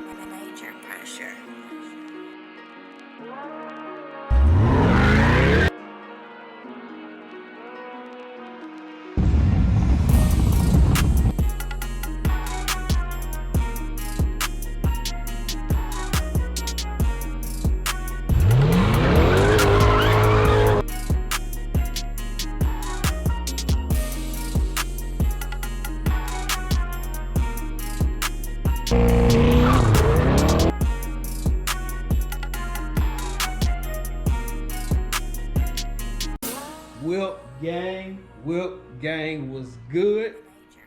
Major pressure. Whip gang was good.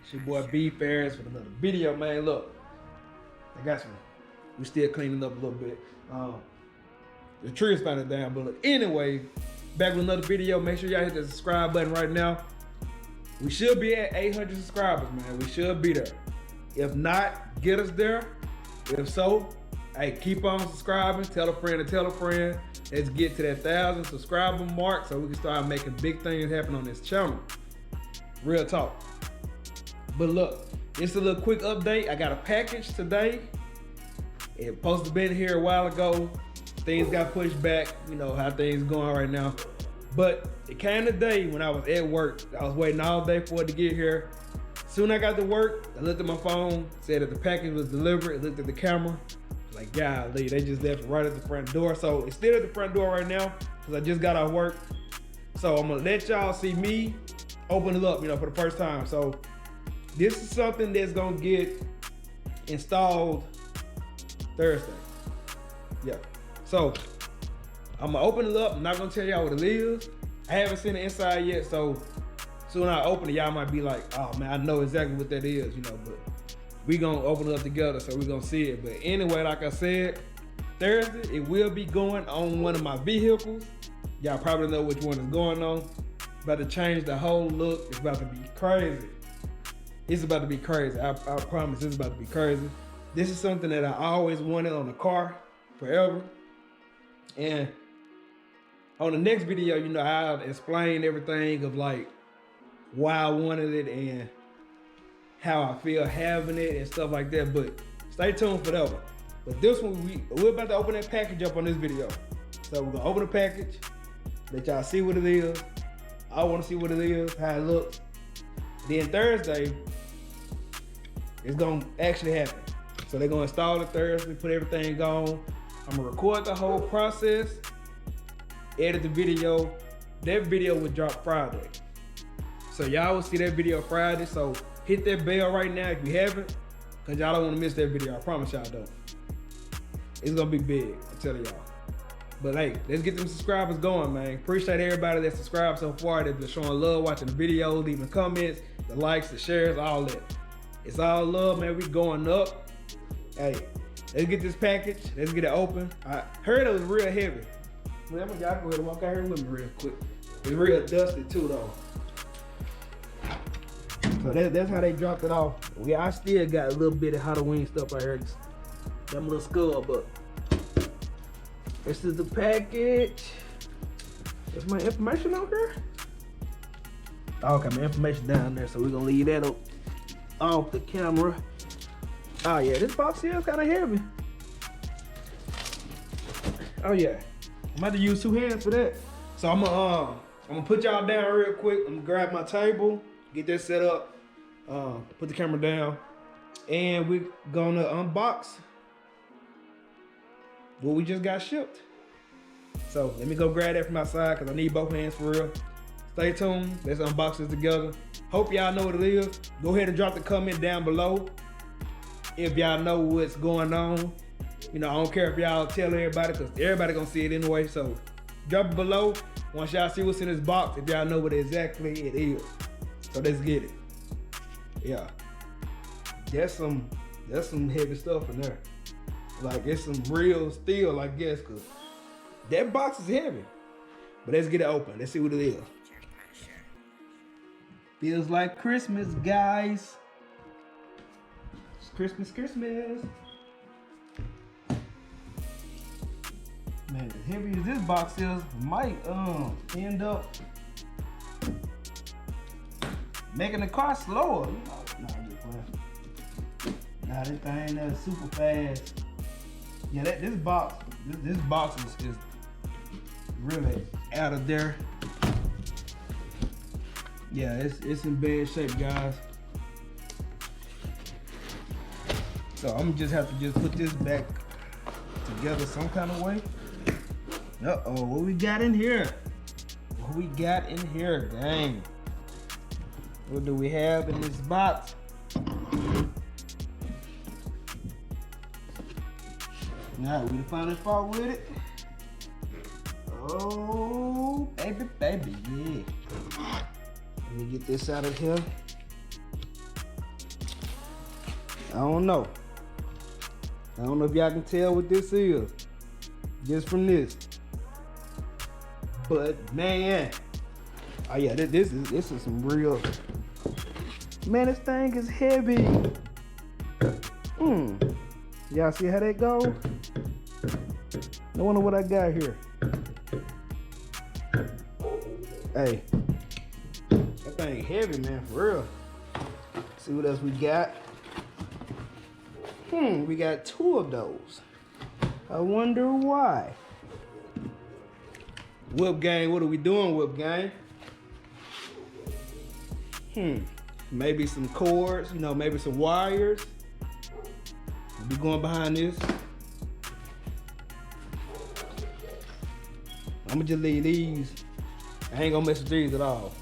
It's your boy B Ferris with another video, man. Look, I got some. We still cleaning up a little bit. The tree is finally down, but look, anyway, back with another video. Make sure y'all hit the subscribe button right now. We should be at 800 subscribers, man. We should be there. If not, get us there. If so, hey, keep on subscribing. Tell a friend to tell a friend. Let's get to that 1,000 subscriber mark so we can start making big things happen on this channel. Real talk. But look, it's a little quick update. I got a package today. It was supposed to been here a while ago. Things got pushed back. You know how things going right now. But it came today when I was at work. I was waiting all day for it to get here. Soon I got to work, I looked at my phone, said that the package was delivered, looked at the camera. Like, golly, they just left it right at the front door. So it's still at the front door right now because I just got off work. So I'm gonna let y'all see me open it up, you know, for the first time. So this is something that's gonna get installed Thursday. Yeah. So I'm gonna open it up. I'm not gonna tell y'all what it is. I haven't seen the inside yet, so soon I open it, y'all might be like, oh man, I know exactly what that is, you know, but we gonna open it up together, so we gonna see it. But anyway, like I said, Thursday, it will be going on one of my vehicles. Y'all probably know which one is going on. About to change the whole look. It's about to be crazy. It's about to be crazy. I promise it's about to be crazy. This is something that I always wanted on a car forever. And on the next video, you know, I'll explain everything of like why I wanted it and how I feel having it and stuff like that, but stay tuned for that one. But this one, we're about to open that package up on this video. So we're gonna open the package, let y'all see what it is. I wanna see what it is, how it looks. Then Thursday, it's gonna actually happen. So they're gonna install it Thursday, put everything on. I'm gonna record the whole process, edit the video. That video will drop Friday. So y'all will see that video Friday, so hit that bell right now if you haven't, because y'all don't want to miss that video. I promise y'all don't. It's going to be big, I'm telling y'all. But hey, let's get them subscribers going, man. Appreciate everybody that subscribed so far, that's been showing love, watching the videos, leaving comments, the likes, the shares, all that. It's all love, man. We going up. Hey, let's get this package. Let's get it open. I heard it was real heavy. Well, y'all go ahead and walk out here with me real quick. It's real dusty too, though. So that's how they dropped it off. I still got a little bit of Halloween stuff right here. Them little skull, but this is the package. Is my information on here? Okay, my information down there, so we're gonna leave that up off the camera. Oh yeah, this box here is kind of heavy. Oh yeah, I'm about to use 2 hands for that. So I'm gonna put y'all down real quick. I'm gonna grab my table, get that set up. Put the camera down, and we're gonna unbox what we just got shipped. So let me go grab that from outside because I need both hands for real. Stay tuned. Let's unbox this together. Hope y'all know what it is. Go ahead and drop the comment down below if y'all know what's going on. You know, I don't care if y'all tell everybody because everybody gonna see it anyway. So drop it below once y'all see what's in this box, if y'all know what exactly it is. So let's get it. Yeah, that's some heavy stuff in there. Like, it's some real steel, I guess, cause that box is heavy. But let's get it open. Let's see what it is. Feels like Christmas, guys. It's Christmas, Christmas. Man, as heavy as this box is, might end up making the car slower. Nah, I'm just playing. Nah, this thing that's super fast. Yeah, this box is really out of there. Yeah, it's in bad shape, guys. So I'm just have to just put this back together some kind of way. Uh-oh, what we got in here? What we got in here, gang? What do we have in this box? Now we finally fought with it. Oh, baby, yeah. Let me get this out of here. I don't know if y'all can tell what this is just from this. But man, oh yeah, this is some real. Man, this thing is heavy. Y'all see how that goes? I wonder what I got here. Hey, that thing heavy, man, for real. See what else we got? We got 2 of those. I wonder why. Whip gang, what are we doing, Whip gang? Maybe some cords, maybe some wires. We'll be going behind this. I'm gonna just leave these. I ain't gonna mess with these at all.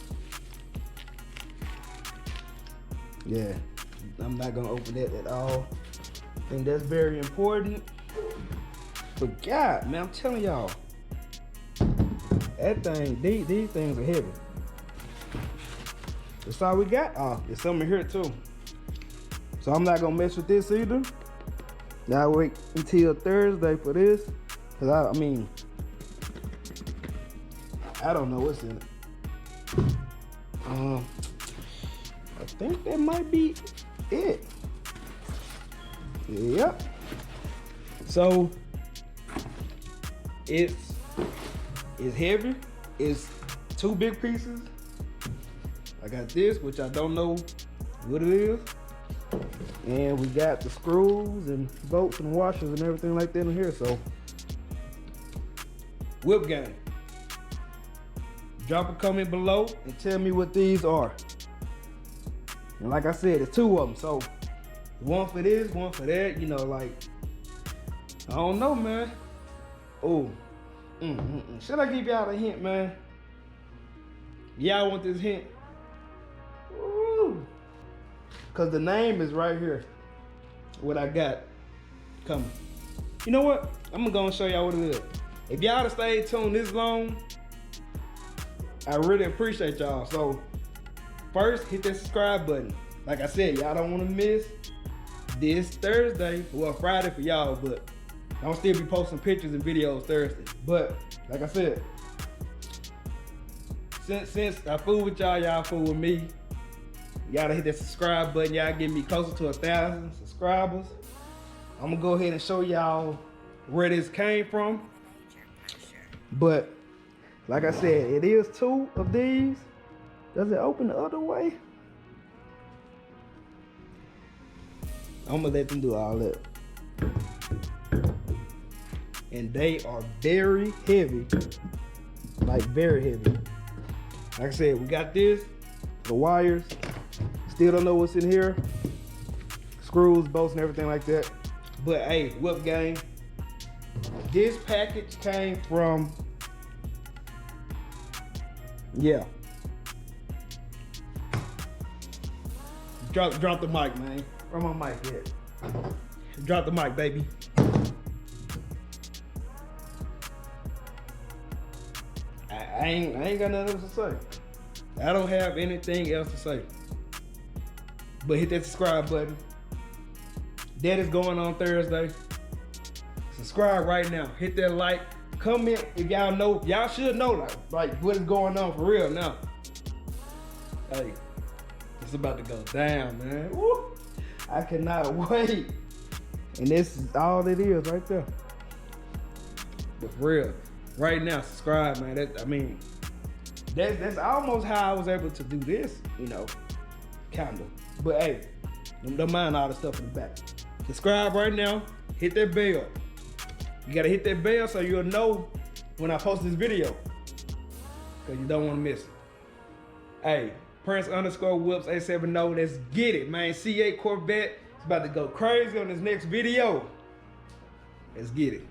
Yeah, I'm not gonna open that at all. I think that's very important. But God, man, I'm telling y'all, that thing, these things are heavy. That's all we got. Oh, there's something here too. So I'm not gonna mess with this either. Now wait until Thursday for this. Cause I mean, I don't know what's in it. I think that might be it. Yep. So it's heavy. It's 2 big pieces. I got this, which I don't know what it is. And we got the screws and bolts and washers and everything like that in here. So, Whip gang, drop a comment below and tell me what these are. And like I said, it's 2 of them. So, one for this, one for that. I don't know, man. Oh, should I give y'all a hint, man? Y'all want this hint? Ooh. Cause the name is right here. What I got coming. You know what? I'm gonna show y'all what it is. If y'all have stayed tuned this long, I really appreciate y'all. So first, hit that subscribe button. Like I said, y'all don't wanna miss this Thursday. Well, Friday for y'all, but I'm still be posting pictures and videos Thursday. But like I said, since I fool with y'all, y'all fool with me. Y'all hit that subscribe button. Y'all get me closer to 1,000 subscribers. I'm gonna go ahead and show y'all where this came from. But like I said, it is 2 of these. Does it open the other way? I'm gonna let them do all that. And they are very heavy. Like very heavy. Like I said, we got this, the wires. Still don't know what's in here. Screws, bolts, and everything like that. But hey, Whip gang, this package came from, yeah. Drop the mic, man. Where my mic at? Drop the mic, baby. I ain't got nothing else to say. I don't have anything else to say. But hit that subscribe button. That is going on Thursday. Subscribe right now. Hit that like. Comment if y'all know. Y'all should know like what is going on for real now. Hey, it's about to go down, man. Woo. I cannot wait. And this is all it is right there. But for real, right now, subscribe, man. That's almost how I was able to do this, kind of. But hey, don't mind all the stuff in the back. Subscribe right now. Hit that bell. You gotta hit that bell so you'll know when I post this video. Cause you don't wanna miss it. Hey, Prince_Whips 870. Let's get it, man. C8 Corvette. It's about to go crazy on this next video. Let's get it.